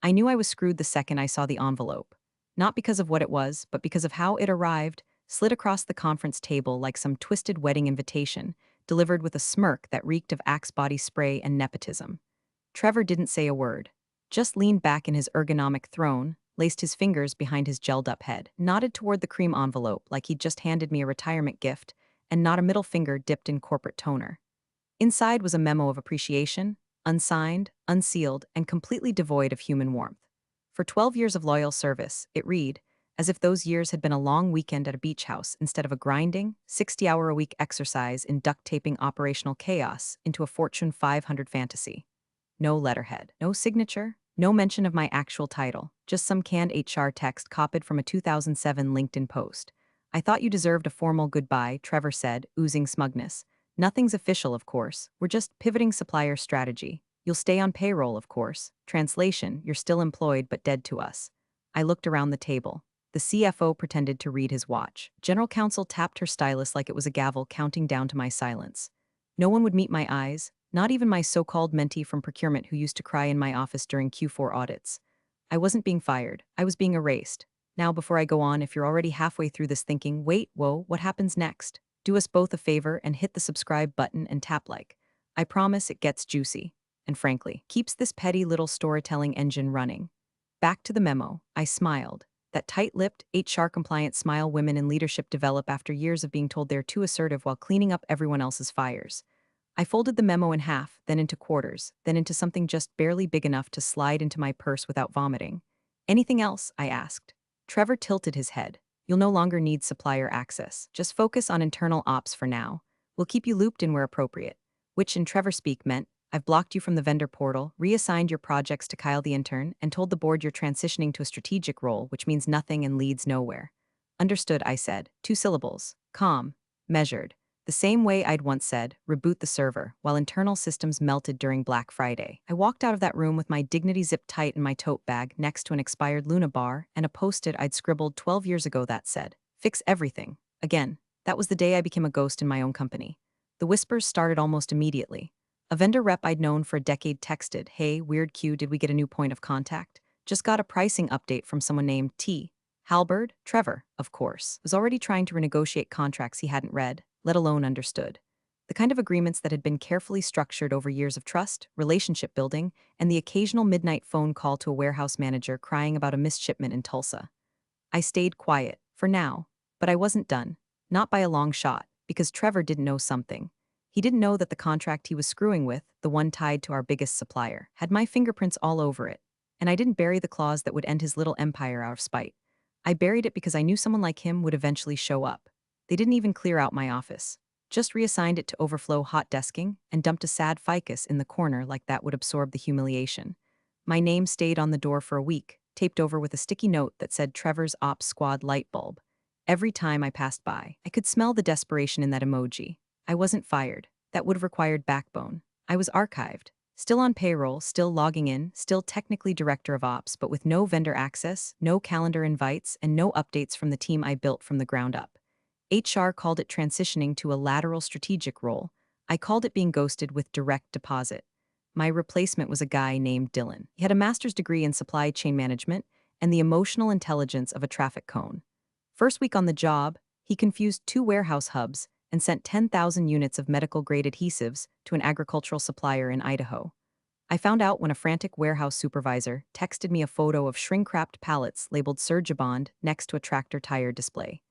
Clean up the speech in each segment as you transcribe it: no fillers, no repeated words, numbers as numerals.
I knew I was screwed the second I saw the envelope. Not because of what it was, but because of how it arrived, slid across the conference table like some twisted wedding invitation, delivered with a smirk that reeked of Axe body spray and nepotism. Trevor didn't say a word, just leaned back in his ergonomic throne, laced his fingers behind his gelled-up head, nodded toward the cream envelope like he'd just handed me a retirement gift, and not a middle finger dipped in corporate toner. Inside was a memo of appreciation, unsigned, unsealed, and completely devoid of human warmth. For 12 years of loyal service, it read, as if those years had been a long weekend at a beach house instead of a grinding, 60-hour-a-week exercise in duct-taping operational chaos into a Fortune 500 fantasy. No letterhead, no signature, no mention of my actual title, just some canned HR text copied from a 2007 LinkedIn post. I thought you deserved a formal goodbye, Trevor said, oozing smugness. Nothing's official, of course. We're just pivoting supplier strategy. You'll stay on payroll, of course. Translation, you're still employed but dead to us. I looked around the table. The CFO pretended to read his watch. General counsel tapped her stylus like it was a gavel counting down to my silence. No one would meet my eyes, not even my so-called mentee from procurement who used to cry in my office during Q4 audits. I wasn't being fired. I was being erased. Now, before I go on, if you're already halfway through this thinking, wait, whoa, what happens next? Do us both a favor and hit the subscribe button and tap like. I promise it gets juicy. And frankly, keeps this petty little storytelling engine running. Back to the memo, I smiled. That tight-lipped, HR-compliant smile women in leadership develop after years of being told they're too assertive while cleaning up everyone else's fires. I folded the memo in half, then into quarters, then into something just barely big enough to slide into my purse without vomiting. Anything else? I asked. Trevor tilted his head. You'll no longer need supplier access. Just focus on internal ops for now. We'll keep you looped in where appropriate. Which in Trevor speak meant, I've blocked you from the vendor portal, reassigned your projects to Kyle the intern, and told the board you're transitioning to a strategic role, which means nothing and leads nowhere. Understood, I said. 2 syllables. Calm. Measured. The same way I'd once said, reboot the server, while internal systems melted during Black Friday. I walked out of that room with my dignity zipped tight in my tote bag next to an expired Luna bar and a post-it I'd scribbled 12 years ago that said, fix everything. Again, that was the day I became a ghost in my own company. The whispers started almost immediately. A vendor rep I'd known for a decade texted, hey, weird Q, did we get a new point of contact? Just got a pricing update from someone named T. Halberd, Trevor, of course, was already trying to renegotiate contracts he hadn't read, let alone understood. The kind of agreements that had been carefully structured over years of trust, relationship building, and the occasional midnight phone call to a warehouse manager crying about a missed shipment in Tulsa. I stayed quiet, for now, but I wasn't done. Not by a long shot, because Trevor didn't know something. He didn't know that the contract he was screwing with, the one tied to our biggest supplier, had my fingerprints all over it. And I didn't bury the clause that would end his little empire out of spite. I buried it because I knew someone like him would eventually show up. They didn't even clear out my office. Just reassigned it to overflow hot desking and dumped a sad ficus in the corner like that would absorb the humiliation. My name stayed on the door for a week, taped over with a sticky note that said Trevor's Ops Squad light bulb. Every time I passed by, I could smell the desperation in that emoji. I wasn't fired. That would have required backbone. I was archived. Still on payroll, still logging in, still technically director of ops, but with no vendor access, no calendar invites, and no updates from the team I built from the ground up. HR called it transitioning to a lateral strategic role. I called it being ghosted with direct deposit. My replacement was a guy named Dylan. He had a master's degree in supply chain management and the emotional intelligence of a traffic cone. First week on the job, he confused 2 warehouse hubs and sent 10,000 units of medical-grade adhesives to an agricultural supplier in Idaho. I found out when a frantic warehouse supervisor texted me a photo of shrink-wrapped pallets labeled Surgibond next to a tractor tire display.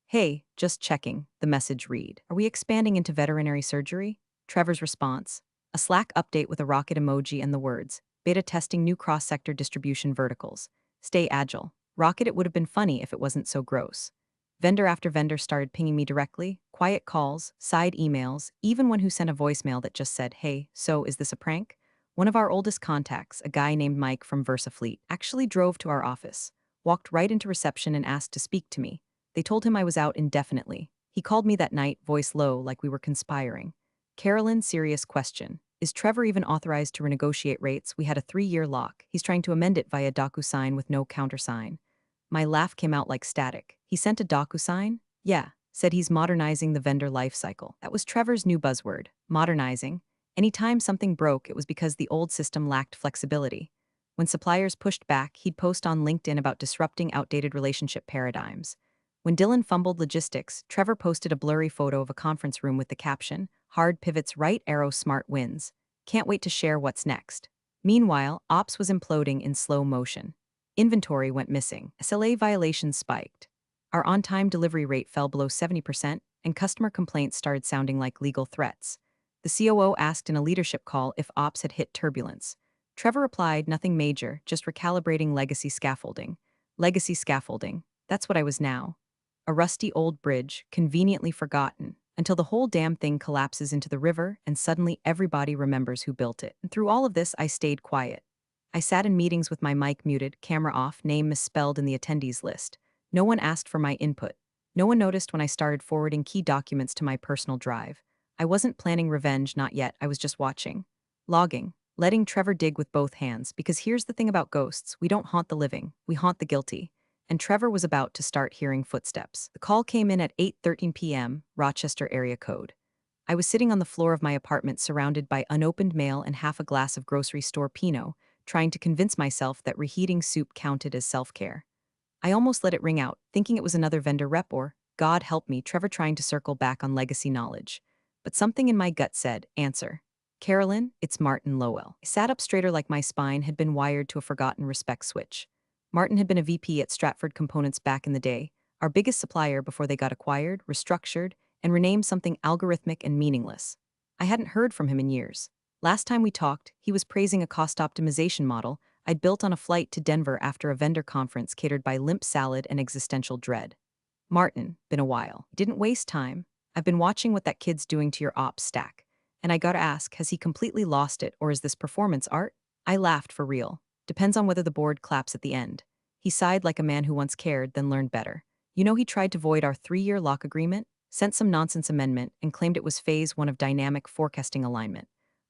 Hey, just checking, the message read. Are we expanding into veterinary surgery? Trevor's response. A Slack update with a rocket emoji and the words, beta testing new cross-sector distribution verticals. Stay agile. Rocket, it would have been funny if it wasn't so gross. Vendor after vendor started pinging me directly, quiet calls, side emails, even one who sent a voicemail that just said, hey, so is this a prank? One of our oldest contacts, a guy named Mike from VersaFleet, actually drove to our office, walked right into reception and asked to speak to me. They told him I was out indefinitely. He called me that night, voice low, like we were conspiring. Carolyn, serious question. Is Trevor even authorized to renegotiate rates? We had a 3-year lock. He's trying to amend it via DocuSign with no countersign. My laugh came out like static. He sent a DocuSign? Yeah. Said he's modernizing the vendor life cycle. That was Trevor's new buzzword, modernizing. Anytime something broke, it was because the old system lacked flexibility. When suppliers pushed back, he'd post on LinkedIn about disrupting outdated relationship paradigms. When Dylan fumbled logistics, Trevor posted a blurry photo of a conference room with the caption, "Hard pivots right arrow smart wins. Can't wait to share what's next." Meanwhile, ops was imploding in slow motion. Inventory went missing. SLA violations spiked. Our on-time delivery rate fell below 70%, and customer complaints started sounding like legal threats. The COO asked in a leadership call if ops had hit turbulence. Trevor replied, "Nothing major, just recalibrating legacy scaffolding." Legacy scaffolding. That's what I was now. A rusty old bridge, conveniently forgotten, until the whole damn thing collapses into the river and suddenly everybody remembers who built it. And through all of this, I stayed quiet. I sat in meetings with my mic muted, camera off, name misspelled in the attendees list. No one asked for my input. No one noticed when I started forwarding key documents to my personal drive. I wasn't planning revenge, not yet, I was just watching. Logging. Letting Trevor dig with both hands, because here's the thing about ghosts, we don't haunt the living, we haunt the guilty. And Trevor was about to start hearing footsteps. The call came in at 8:13 p.m., Rochester area code. I was sitting on the floor of my apartment surrounded by unopened mail and half a glass of grocery store Pinot, trying to convince myself that reheating soup counted as self-care. I almost let it ring out, thinking it was another vendor rep or, God help me, Trevor trying to circle back on legacy knowledge. But something in my gut said, answer. Carolyn, it's Martin Lowell. I sat up straighter like my spine had been wired to a forgotten respect switch. Martin had been a VP at Stratford Components back in the day, our biggest supplier before they got acquired, restructured, and renamed something algorithmic and meaningless. I hadn't heard from him in years. Last time we talked, he was praising a cost optimization model I'd built on a flight to Denver after a vendor conference catered by limp salad and existential dread. Martin, been a while. Didn't waste time. I've been watching what that kid's doing to your ops stack. And I gotta ask, has he completely lost it or is this performance art? I laughed for real. Depends on whether the board claps at the end. He sighed like a man who once cared, then learned better. You know, he tried to void our 3-year lock agreement, sent some nonsense amendment, and claimed it was phase 1 of dynamic forecasting alignment.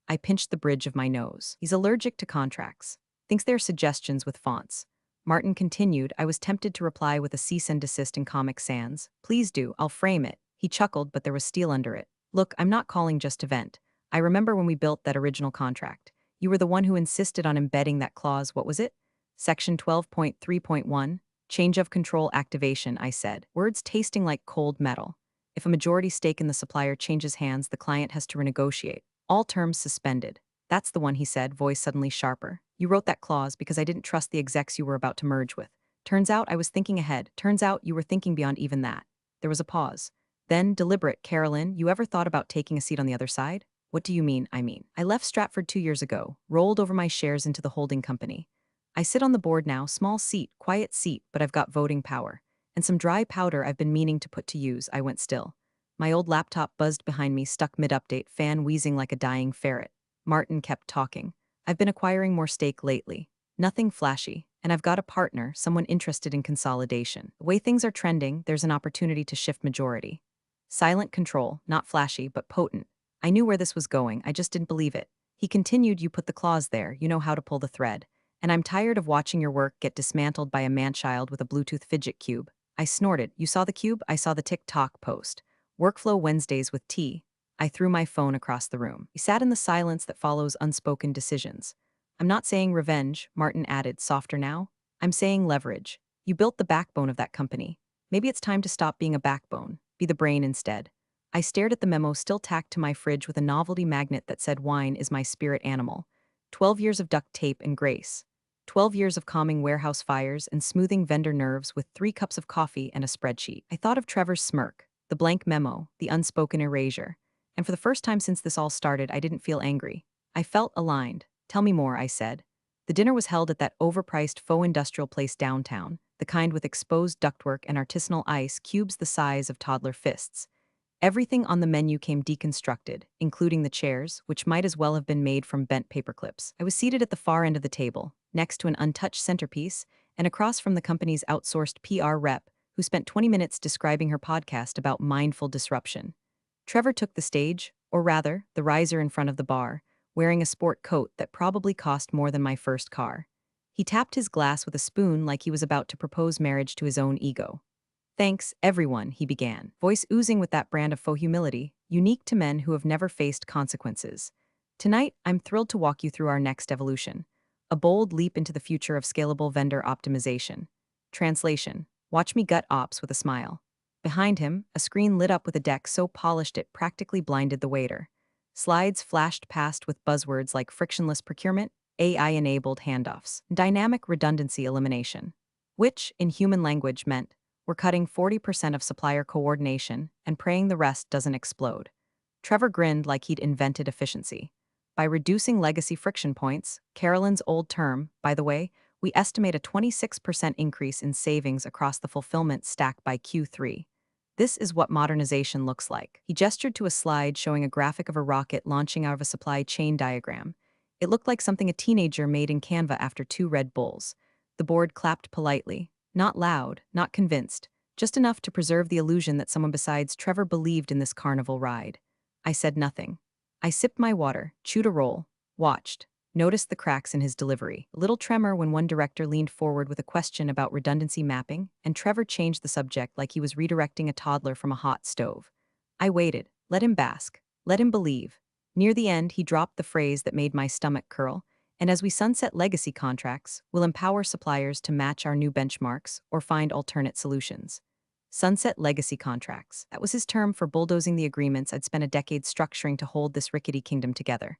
I pinched the bridge of my nose. He's allergic to contracts. Thinks they're suggestions with fonts. Martin continued. I was tempted to reply with a cease and desist in Comic Sans. Please do, I'll frame it. He chuckled, but there was steel under it. Look, I'm not calling just to vent. I remember when we built that original contract. You were the one who insisted on embedding that clause, what was it? Section 12.3.1, change of control activation, I said, words tasting like cold metal. If a majority stake in the supplier changes hands, the client has to renegotiate. All terms suspended. That's the one, he said, voice suddenly sharper. You wrote that clause because I didn't trust the execs you were about to merge with. Turns out I was thinking ahead. Turns out you were thinking beyond even that. There was a pause. Then, deliberate, Carolyn, you ever thought about taking a seat on the other side? What do you mean, I mean? I left Stratford 2 years ago, rolled over my shares into the holding company. I sit on the board now, small seat, quiet seat, but I've got voting power. And some dry powder I've been meaning to put to use. I went still. My old laptop buzzed behind me, stuck mid-update, fan wheezing like a dying ferret. Martin kept talking. I've been acquiring more stake lately. Nothing flashy, and I've got a partner, someone interested in consolidation. The way things are trending, there's an opportunity to shift majority. Silent control, not flashy, but potent. I knew where this was going, I just didn't believe it. He continued, you put the clause there, you know how to pull the thread. And I'm tired of watching your work get dismantled by a man-child with a Bluetooth fidget cube. I snorted. You saw the cube? I saw the TikTok post. Workflow Wednesdays with tea. I threw my phone across the room. He sat in the silence that follows unspoken decisions. I'm not saying revenge, Martin added, softer now. I'm saying leverage. You built the backbone of that company. Maybe it's time to stop being a backbone, be the brain instead. I stared at the memo still tacked to my fridge with a novelty magnet that said wine is my spirit animal. 12 years of duct tape and grace. 12 years of calming warehouse fires and smoothing vendor nerves with 3 cups of coffee and a spreadsheet. I thought of Trevor's smirk, the blank memo, the unspoken erasure. And for the first time since this all started, I didn't feel angry. I felt aligned. Tell me more, I said. The dinner was held at that overpriced faux industrial place downtown, the kind with exposed ductwork and artisanal ice cubes the size of toddler fists. Everything on the menu came deconstructed, including the chairs, which might as well have been made from bent paperclips. I was seated at the far end of the table, next to an untouched centerpiece, and across from the company's outsourced PR rep, who spent 20 minutes describing her podcast about mindful disruption. Trevor took the stage, or rather, the riser in front of the bar, wearing a sport coat that probably cost more than my first car. He tapped his glass with a spoon like he was about to propose marriage to his own ego. Thanks, everyone, he began, voice oozing with that brand of faux humility, unique to men who have never faced consequences. Tonight, I'm thrilled to walk you through our next evolution. A bold leap into the future of scalable vendor optimization. Translation: watch me gut ops with a smile. Behind him, a screen lit up with a deck so polished it practically blinded the waiter. Slides flashed past with buzzwords like frictionless procurement, AI-enabled handoffs, dynamic redundancy elimination, which, in human language, meant we're cutting 40% of supplier coordination and praying the rest doesn't explode. Trevor grinned like he'd invented efficiency. By reducing legacy friction points, Carolyn's old term, by the way, we estimate a 26% increase in savings across the fulfillment stack by Q3. This is what modernization looks like. He gestured to a slide showing a graphic of a rocket launching out of a supply chain diagram. It looked like something a teenager made in Canva after 2 Red Bulls. The board clapped politely, not loud, not convinced, just enough to preserve the illusion that someone besides Trevor believed in this carnival ride. I said nothing. I sipped my water, chewed a roll, watched, noticed the cracks in his delivery. A little tremor when one director leaned forward with a question about redundancy mapping, and Trevor changed the subject like he was redirecting a toddler from a hot stove. I waited, let him bask, let him believe. Near the end, he dropped the phrase that made my stomach curl, and as we sunset legacy contracts, we'll empower suppliers to match our new benchmarks or find alternate solutions. Sunset legacy contracts. That was his term for bulldozing the agreements I'd spent a decade structuring to hold this rickety kingdom together.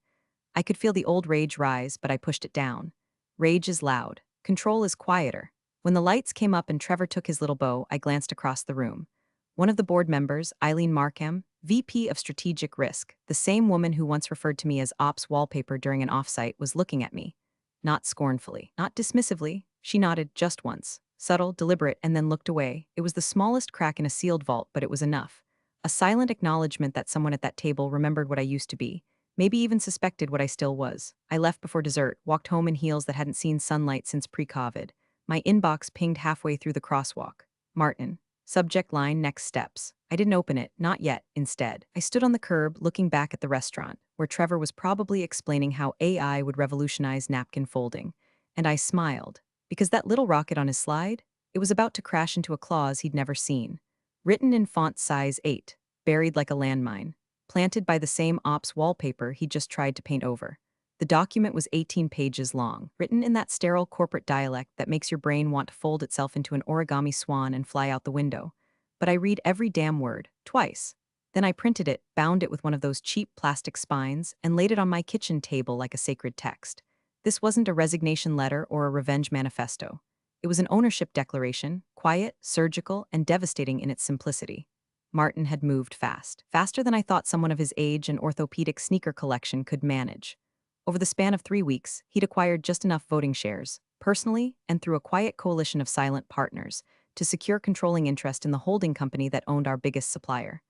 I could feel the old rage rise, but I pushed it down. Rage is loud. Control is quieter. When the lights came up and Trevor took his little bow, I glanced across the room. One of the board members, Eileen Markham, VP of Strategic Risk, the same woman who once referred to me as ops wallpaper during an offsite, was looking at me. Not scornfully, not dismissively. She nodded just once. Subtle, deliberate, and then looked away. It was the smallest crack in a sealed vault, but it was enough. A silent acknowledgement that someone at that table remembered what I used to be. Maybe even suspected what I still was. I left before dessert, walked home in heels that hadn't seen sunlight since pre-COVID. My inbox pinged halfway through the crosswalk. Martin. Subject line: next steps. I didn't open it, not yet, instead. I stood on the curb, looking back at the restaurant, where Trevor was probably explaining how AI would revolutionize napkin folding. And I smiled, because that little rocket on his slide, it was about to crash into a clause he'd never seen. Written in font size 8, buried like a landmine, planted by the same ops wallpaper he'd just tried to paint over. The document was 18 pages long, written in that sterile corporate dialect that makes your brain want to fold itself into an origami swan and fly out the window. But I read every damn word, twice. Then I printed it, bound it with one of those cheap plastic spines, and laid it on my kitchen table like a sacred text. This wasn't a resignation letter or a revenge manifesto. It was an ownership declaration, quiet, surgical, and devastating in its simplicity. Martin had moved fast, faster than I thought someone of his age and orthopedic sneaker collection could manage. Over the span of 3 weeks, he'd acquired just enough voting shares, personally and through a quiet coalition of silent partners, to secure controlling interest in the holding company that owned our biggest supplier.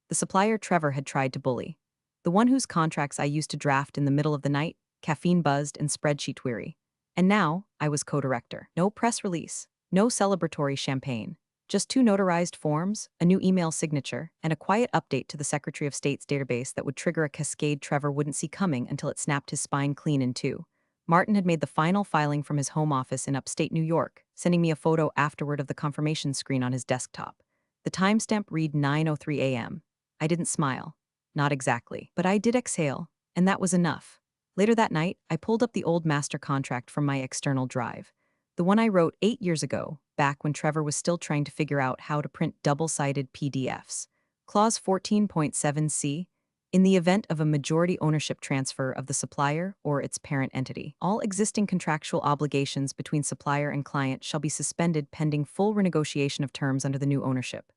The supplier Trevor had tried to bully. The one whose contracts I used to draft in the middle of the night, caffeine-buzzed and spreadsheet-weary. And now, I was co-director. No press release, no celebratory champagne. Just 2 notarized forms, a new email signature, and a quiet update to the Secretary of State's database that would trigger a cascade Trevor wouldn't see coming until it snapped his spine clean in two. Martin had made the final filing from his home office in upstate New York, sending me a photo afterward of the confirmation screen on his desktop. The timestamp read 9:03 a.m. I didn't smile. Not exactly. But I did exhale, and that was enough. Later that night, I pulled up the old master contract from my external drive. The one I wrote 8 years ago, back when Trevor was still trying to figure out how to print double-sided PDFs. Clause 14.7c. In the event of a majority ownership transfer of the supplier or its parent entity, all existing contractual obligations between supplier and client shall be suspended pending full renegotiation of terms under the new ownership.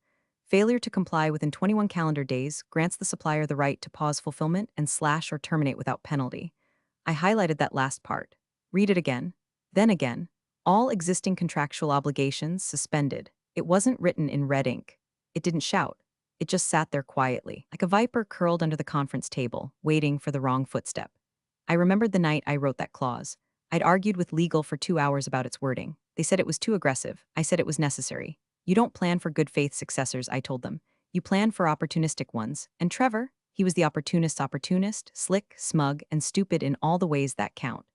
Failure to comply within 21 calendar days grants the supplier the right to pause fulfillment and slash or terminate without penalty. I highlighted that last part. Read it again. Then again. All existing contractual obligations suspended. It wasn't written in red ink. It didn't shout. It just sat there quietly, like a viper curled under the conference table, waiting for the wrong footstep. I remembered the night I wrote that clause. I'd argued with legal for 2 hours about its wording. They said it was too aggressive. I said it was necessary. You don't plan for good faith successors, I told them. You plan for opportunistic ones. And Trevor, he was the opportunist's opportunist, slick, smug, and stupid in all the ways that count.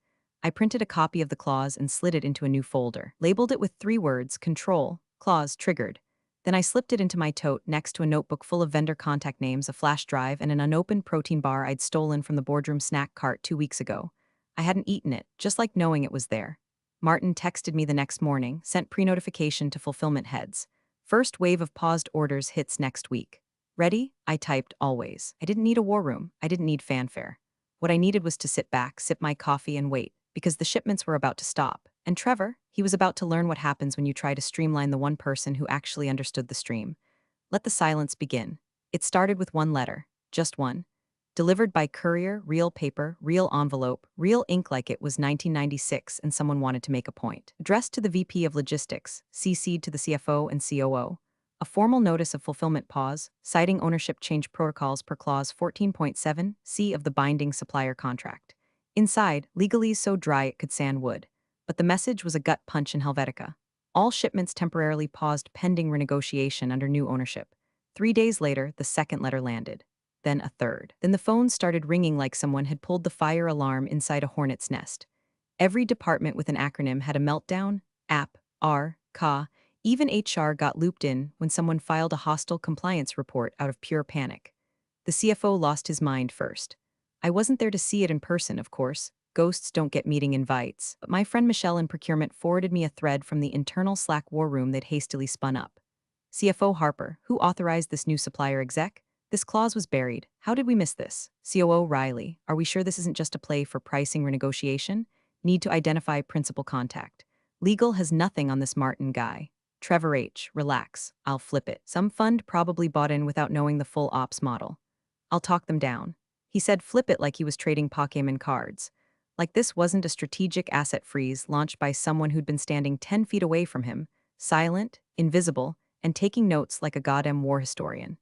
I printed a copy of the clause and slid it into a new folder, labeled it with 3 words, control, clause, triggered. Then I slipped it into my tote next to a notebook full of vendor contact names, a flash drive, and an unopened protein bar I'd stolen from the boardroom snack cart 2 weeks ago. I hadn't eaten it, just like knowing it was there. Martin texted me the next morning, sent pre-notification to fulfillment heads. First wave of paused orders hits next week. Ready? I typed always. I didn't need a war room. I didn't need fanfare. What I needed was to sit back, sip my coffee, and wait, because the shipments were about to stop. And Trevor, he was about to learn what happens when you try to streamline the one person who actually understood the stream. Let the silence begin. It started with one letter, just one. Delivered by courier, real paper, real envelope, real ink like it was 1996 and someone wanted to make a point. Addressed to the VP of Logistics, CC'd to the CFO and COO. A formal notice of fulfillment pause, citing ownership change protocols per clause 14.7 C of the binding supplier contract. Inside, legalese so dry it could sand wood. But the message was a gut punch in Helvetica. All shipments temporarily paused pending renegotiation under new ownership. 3 days later, the second letter landed. Then a third. Then the phone started ringing like someone had pulled the fire alarm inside a hornet's nest. Every department with an acronym had a meltdown, app, R, CA, even HR got looped in when someone filed a hostile compliance report out of pure panic. The CFO lost his mind first. I wasn't there to see it in person, of course. Ghosts don't get meeting invites, but my friend Michelle in procurement forwarded me a thread from the internal Slack war room they'd hastily spun up. CFO Harper, who authorized this new supplier exec? This clause was buried. How did we miss this? COO Riley, are we sure this isn't just a play for pricing renegotiation? Need to identify principal contact. Legal has nothing on this Martin guy. Trevor H., relax, I'll flip it. Some fund probably bought in without knowing the full ops model. I'll talk them down. He said flip it like he was trading Pokemon cards. Like this wasn't a strategic asset freeze launched by someone who'd been standing 10 feet away from him, silent, invisible, and taking notes like a goddamn war historian.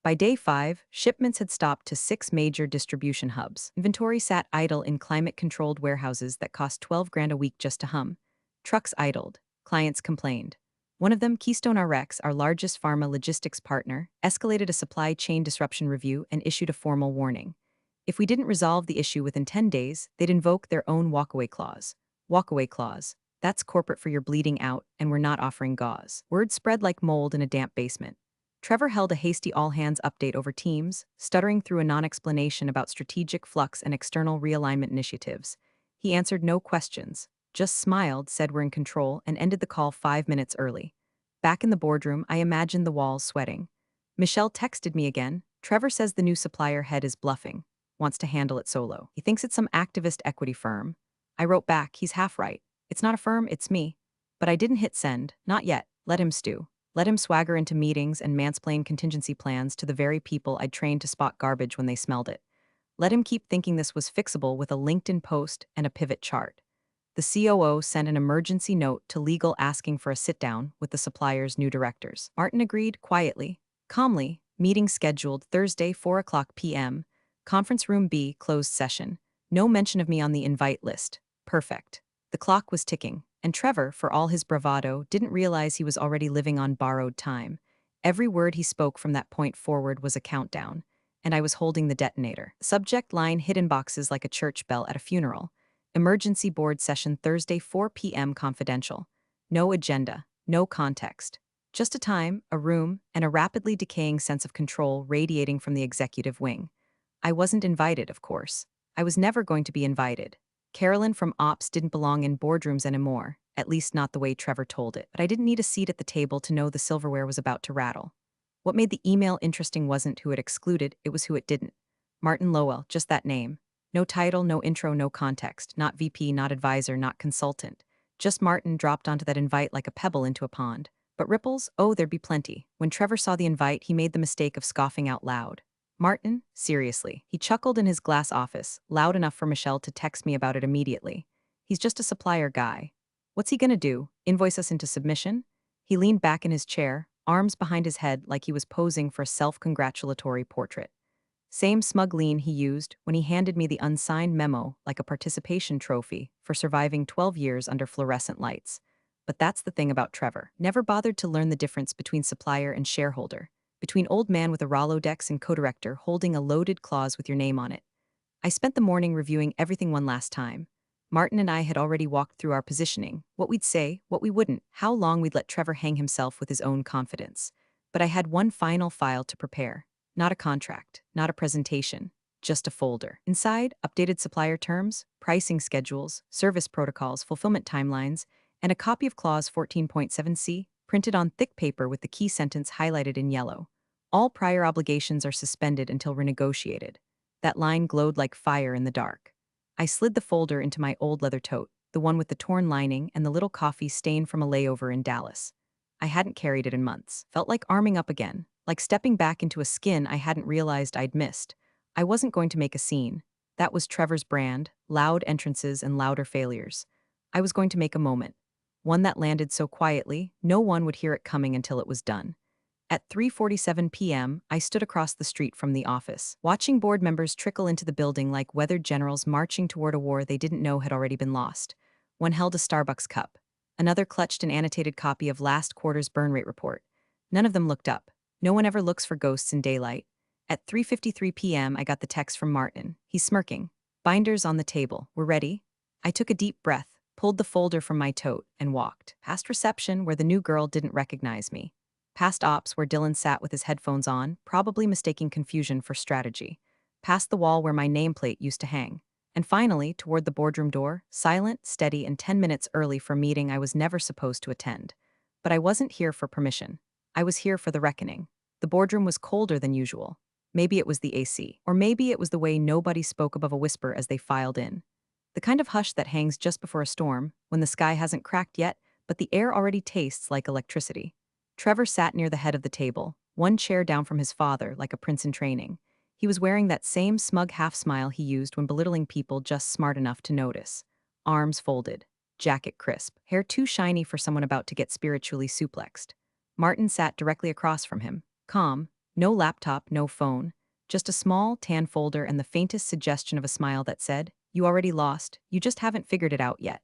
By day 5, shipments had stopped to 6 major distribution hubs. Inventory sat idle in climate-controlled warehouses that cost 12 grand a week just to hum. Trucks idled. Clients complained. One of them, Keystone RX, our largest pharma logistics partner, escalated a supply chain disruption review and issued a formal warning. If we didn't resolve the issue within 10 days, they'd invoke their own walkaway clause. Walkaway clause. That's corporate for your bleeding out, and we're not offering gauze. Word spread like mold in a damp basement. Trevor held a hasty all-hands update over Teams, stuttering through a non-explanation about strategic flux and external realignment initiatives. He answered no questions, just smiled, said we're in control, and ended the call 5 minutes early. Back in the boardroom, I imagined the walls sweating. Michelle texted me again. Trevor says the new supplier head is bluffing, wants to handle it solo. He thinks it's some activist equity firm. I wrote back, he's half right. It's not a firm, it's me. But I didn't hit send, not yet. Let him stew. Let him swagger into meetings and mansplain contingency plans to the very people I'd trained to spot garbage when they smelled it. Let him keep thinking this was fixable with a LinkedIn post and a pivot chart. The COO sent an emergency note to legal asking for a sit-down with the supplier's new directors. Martin agreed quietly, calmly, meeting scheduled Thursday 4:00 p.m., conference room B, closed session. No mention of me on the invite list. Perfect. The clock was ticking. And Trevor, for all his bravado, didn't realize he was already living on borrowed time. Every word he spoke from that point forward was a countdown, and I was holding the detonator. Subject line hidden boxes like a church bell at a funeral. Emergency board session Thursday 4 p.m. confidential. No agenda, no context. Just a time, a room, and a rapidly decaying sense of control radiating from the executive wing. I wasn't invited, of course. I was never going to be invited. Carolyn from Ops didn't belong in boardrooms anymore, at least not the way Trevor told it. But I didn't need a seat at the table to know the silverware was about to rattle. What made the email interesting wasn't who it excluded, it was who it didn't. Martin Lowell, just that name. No title, no intro, no context. Not VP, not advisor, not consultant. Just Martin dropped onto that invite like a pebble into a pond. But ripples? Oh, there'd be plenty. When Trevor saw the invite, he made the mistake of scoffing out loud. Martin? Seriously. He chuckled in his glass office, loud enough for Michelle to text me about it immediately. He's just a supplier guy. What's he gonna do? Invoice us into submission? He leaned back in his chair, arms behind his head like he was posing for a self-congratulatory portrait. Same smug lean he used when he handed me the unsigned memo like a participation trophy for surviving 12 years under fluorescent lights. But that's the thing about Trevor. Never bothered to learn the difference between supplier and shareholder. Between old man with a Rolodex and co-director holding a loaded clause with your name on it. I spent the morning reviewing everything one last time. Martin and I had already walked through our positioning, what we'd say, what we wouldn't, how long we'd let Trevor hang himself with his own confidence. But I had one final file to prepare. Not a contract, not a presentation. Just a folder. Inside, updated supplier terms, pricing schedules, service protocols, fulfillment timelines, and a copy of Clause 14.7c, printed on thick paper with the key sentence highlighted in yellow. All prior obligations are suspended until renegotiated. That line glowed like fire in the dark. I slid the folder into my old leather tote, the one with the torn lining and the little coffee stain from a layover in Dallas. I hadn't carried it in months. Felt like arming up again, like stepping back into a skin I hadn't realized I'd missed. I wasn't going to make a scene. That was Trevor's brand, loud entrances and louder failures. I was going to make a moment. One that landed so quietly, no one would hear it coming until it was done. At 3:47 p.m., I stood across the street from the office, watching board members trickle into the building like weathered generals marching toward a war they didn't know had already been lost. One held a Starbucks cup. Another clutched an annotated copy of last quarter's burn rate report. None of them looked up. No one ever looks for ghosts in daylight. At 3:53 p.m., I got the text from Martin. He's smirking. Binders on the table. We're ready? I took a deep breath, pulled the folder from my tote, and walked. Past reception, where the new girl didn't recognize me. Past ops, where Dylan sat with his headphones on, probably mistaking confusion for strategy. Past the wall where my nameplate used to hang. And finally, toward the boardroom door, silent, steady, and 10 minutes early for a meeting I was never supposed to attend. But I wasn't here for permission. I was here for the reckoning. The boardroom was colder than usual. Maybe it was the AC, or maybe it was the way nobody spoke above a whisper as they filed in. The kind of hush that hangs just before a storm, when the sky hasn't cracked yet, but the air already tastes like electricity. Trevor sat near the head of the table, one chair down from his father, like a prince in training. He was wearing that same smug half-smile he used when belittling people just smart enough to notice. Arms folded, jacket crisp, hair too shiny for someone about to get spiritually suplexed. Martin sat directly across from him, calm, no laptop, no phone, just a small, tan folder and the faintest suggestion of a smile that said, "You already lost, you just haven't figured it out yet."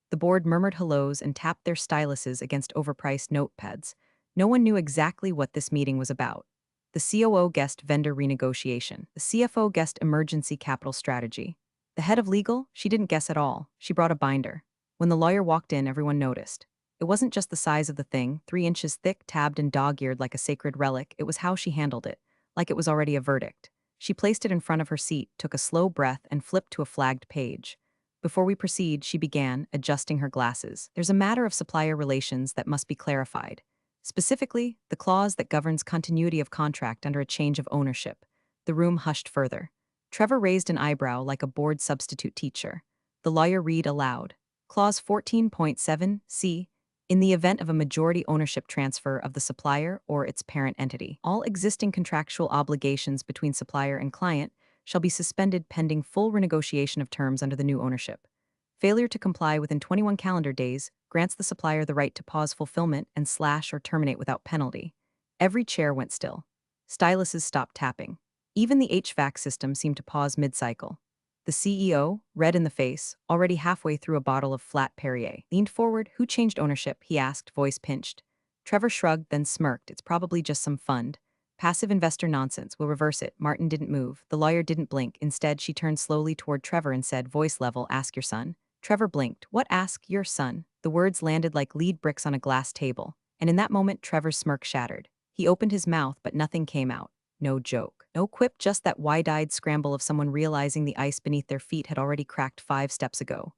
The board murmured hellos and tapped their styluses against overpriced notepads. No one knew exactly what this meeting was about. The COO guessed vendor renegotiation. The CFO guessed emergency capital strategy. The head of legal, she didn't guess at all. She brought a binder. When the lawyer walked in, everyone noticed. It wasn't just the size of the thing, 3 inches thick, tabbed and dog-eared like a sacred relic. It was how she handled it, like it was already a verdict. She placed it in front of her seat, took a slow breath, and flipped to a flagged page. Before we proceed, she began, adjusting her glasses. There's a matter of supplier relations that must be clarified. Specifically, the clause that governs continuity of contract under a change of ownership. The room hushed further. Trevor raised an eyebrow like a bored substitute teacher. The lawyer read aloud. Clause 14.7c. In the event of a majority ownership transfer of the supplier or its parent entity, all existing contractual obligations between supplier and client shall be suspended pending full renegotiation of terms under the new ownership. Failure to comply within 21 calendar days grants the supplier the right to pause fulfillment and slash or terminate without penalty. Every chair went still. Styluses stopped tapping. Even the HVAC system seemed to pause mid-cycle. The CEO, red in the face, already halfway through a bottle of flat Perrier, leaned forward. "Who changed ownership?" he asked, voice pinched. Trevor shrugged, then smirked. "It's probably just some fund. Passive investor nonsense. We'll reverse it." Martin didn't move. The lawyer didn't blink. Instead, she turned slowly toward Trevor and said, voice level, "Ask your son." Trevor blinked. "What, ask your son?" The words landed like lead bricks on a glass table, and in that moment Trevor's smirk shattered. He opened his mouth, but nothing came out. No joke, no quip, just that wide-eyed scramble of someone realizing the ice beneath their feet had already cracked 5 steps ago.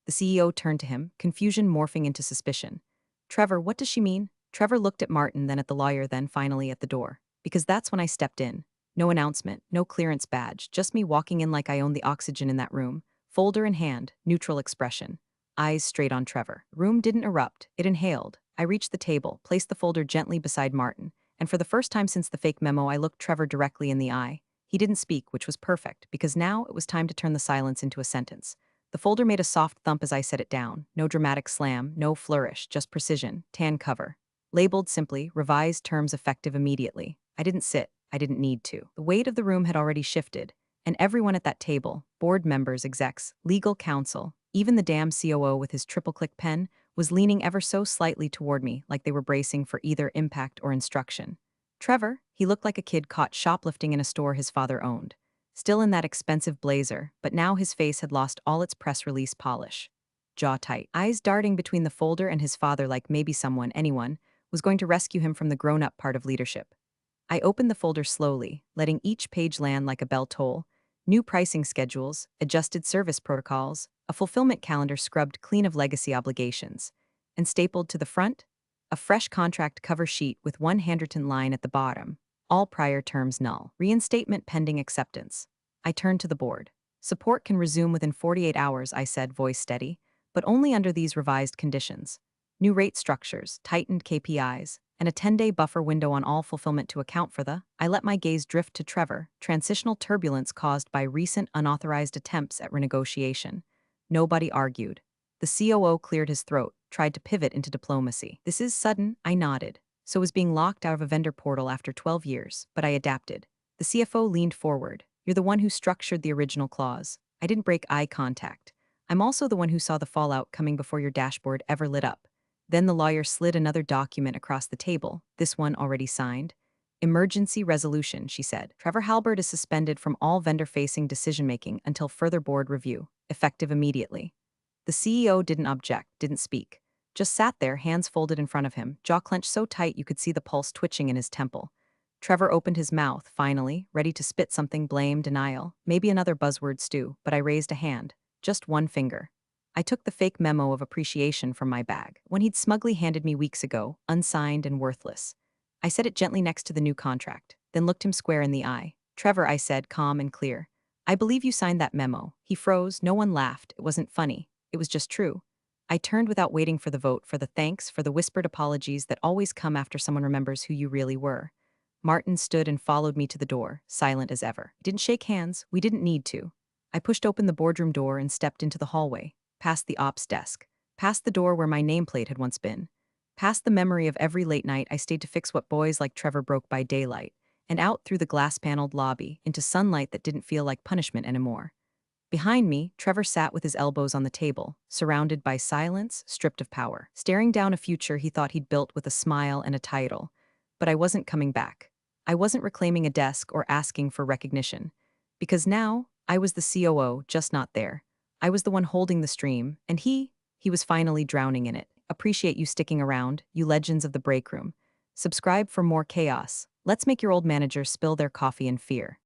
The CEO turned to him, confusion morphing into suspicion. "Trevor, what does she mean?" Trevor looked at Martin, then at the lawyer, then finally at the door. "Because that's when I stepped in. No announcement, no clearance badge, just me walking in like I owned the oxygen in that room. Folder in hand, neutral expression. Eyes straight on Trevor. The room didn't erupt, it inhaled. I reached the table, placed the folder gently beside Martin, and for the first time since the fake memo I looked Trevor directly in the eye. He didn't speak, which was perfect, because now it was time to turn the silence into a sentence. The folder made a soft thump as I set it down. No dramatic slam, no flourish, just precision, tan cover. Labeled simply, revised terms effective immediately. I didn't sit, I didn't need to. The weight of the room had already shifted, and everyone at that table, board members, execs, legal counsel, even the damn COO with his triple-click pen, was leaning ever so slightly toward me like they were bracing for either impact or instruction. Trevor, he looked like a kid caught shoplifting in a store his father owned. Still in that expensive blazer, but now his face had lost all its press release polish. Jaw tight, eyes darting between the folder and his father like maybe someone, anyone, was going to rescue him from the grown-up part of leadership. I opened the folder slowly, letting each page land like a bell toll. New pricing schedules, adjusted service protocols, a fulfillment calendar scrubbed clean of legacy obligations. And stapled to the front, a fresh contract cover sheet with one handwritten line at the bottom. All prior terms null. Reinstatement pending acceptance. I turned to the board. Support can resume within 48 hours, I said, voice steady, but only under these revised conditions. New rate structures, tightened KPIs, and a 10-day buffer window on all fulfillment to account for the. I let my gaze drift to Trevor, transitional turbulence caused by recent unauthorized attempts at renegotiation. Nobody argued. The COO cleared his throat, tried to pivot into diplomacy. This is sudden, I nodded. So was being locked out of a vendor portal after 12 years, but I adapted. The CFO leaned forward. You're the one who structured the original clause. I didn't break eye contact. I'm also the one who saw the fallout coming before your dashboard ever lit up. Then the lawyer slid another document across the table, this one already signed. Emergency resolution, she said. Trevor Halbert is suspended from all vendor-facing decision-making until further board review, effective immediately. The CEO didn't object, didn't speak. Just sat there, hands folded in front of him, jaw clenched so tight you could see the pulse twitching in his temple. Trevor opened his mouth, finally, ready to spit something: blame, denial, maybe another buzzword stew, but I raised a hand. Just one finger. I took the fake memo of appreciation from my bag, one he'd smugly handed me weeks ago, unsigned and worthless. I set it gently next to the new contract, then looked him square in the eye. Trevor, I said, calm and clear. I believe you signed that memo. He froze, no one laughed, it wasn't funny. It was just true. I turned without waiting for the vote, for the thanks, for the whispered apologies that always come after someone remembers who you really were. Martin stood and followed me to the door, silent as ever. We didn't shake hands, we didn't need to. I pushed open the boardroom door and stepped into the hallway, past the ops desk, past the door where my nameplate had once been, past the memory of every late night I stayed to fix what boys like Trevor broke by daylight, and out through the glass-paneled lobby into sunlight that didn't feel like punishment anymore. Behind me, Trevor sat with his elbows on the table, surrounded by silence, stripped of power, staring down a future he thought he'd built with a smile and a title. But I wasn't coming back. I wasn't reclaiming a desk or asking for recognition. Because now, I was the COO, just not there. I was the one holding the stream, and he was finally drowning in it. Appreciate you sticking around, you legends of the break room. Subscribe for more chaos. Let's make your old managers spill their coffee in fear.